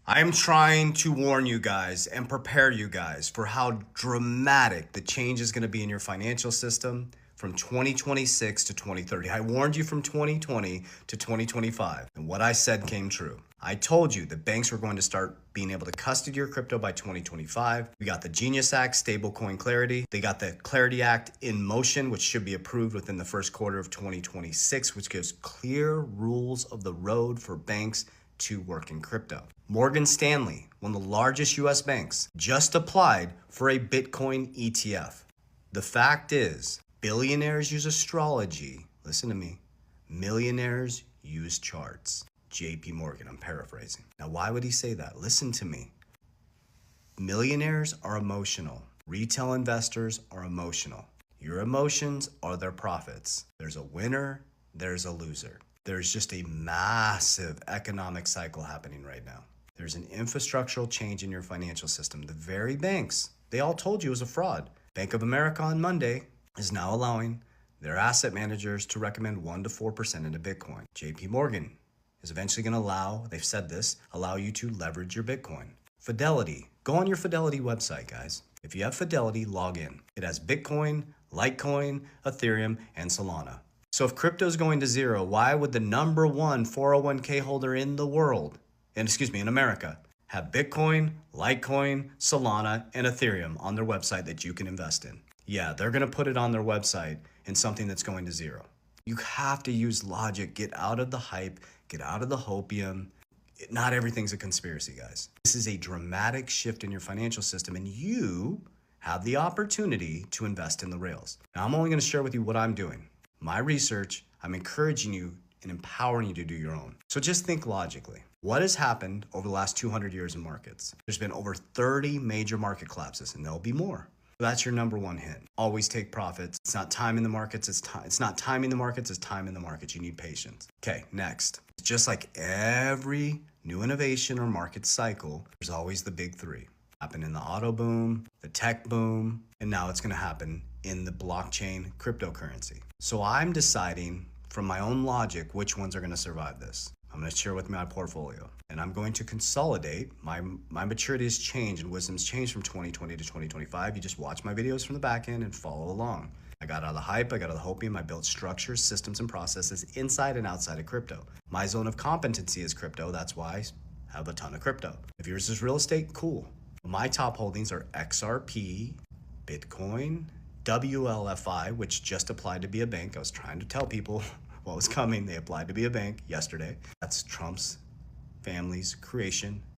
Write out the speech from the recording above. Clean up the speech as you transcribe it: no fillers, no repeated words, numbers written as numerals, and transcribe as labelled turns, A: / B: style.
A: I am trying to warn you guys and prepare you guys for how dramatic the change is going to be in your financial system from 2026 to 2030. I warned you from 2020 to 2025, and what I said came true. I told you that banks were going to start being able to custody your crypto by 2025. We got the Genius Act, Stablecoin Clarity. They got the Clarity Act in motion, which should be approved within the first quarter of 2026, which gives clear rules of the road for banks to work in crypto. Morgan Stanley, one of the largest US banks, just applied for a Bitcoin ETF. The fact is, billionaires use astrology. Listen to me. Millionaires use charts. JP Morgan, I'm paraphrasing. Now, why would he say that? Listen to me. Millionaires are emotional. Retail investors are emotional. Your emotions are their profits. There's a winner, there's a loser. There's just a massive economic cycle happening right now. There's an infrastructural change in your financial system. The very banks, they all told you it was a fraud. Bank of America on Monday is now allowing their asset managers to recommend 1 to 4% into Bitcoin. JP Morgan is eventually going to allow, they've said this, allow you to leverage your Bitcoin. Fidelity, go on your Fidelity website, guys. If you have Fidelity, log in. It has Bitcoin, Litecoin, Ethereum, and Solana. So if crypto's going to zero, why would the number one 401k holder in the world, in America, have Bitcoin, Litecoin, Solana, and Ethereum on their website that you can invest in? Yeah, they're going to put it on their website in something that's going to zero. You have to use logic. Get out of the hype. Get out of the hopium. Not everything's a conspiracy, guys. This is a dramatic shift in your financial system, and you have the opportunity to invest in the rails. Now, I'm only going to share with you what I'm doing. My research, I'm encouraging you and empowering you to do your own. So just think logically. What has happened over the last 200 years in markets? There's been over 30 major market collapses, and there'll be more. That's your number one hit. Always take profits. It's not time in the markets. It's not timing the markets. It's time in the markets. You need patience. Okay, next. Just like every new innovation or market cycle, there's always the big three. Happened in the auto boom, the tech boom, and now it's going to happen in the blockchain cryptocurrency. So I'm deciding from my own logic which ones are going to survive this. I'm going to share with my portfolio, and I'm going to consolidate. My maturity has changed and wisdom's changed from 2020 to 2025. You just watch my videos from the back end and follow along. I got out of the hype, I got out of the hopium, I built structures, systems, and processes inside and outside of crypto. My zone of competency is crypto. That's why I have a ton of crypto. If yours is real estate, cool. My top holdings are XRP, Bitcoin, WLFI, which just applied to be a bank. I was trying to tell people what was coming. They applied to be a bank yesterday. That's Trump's family's creation.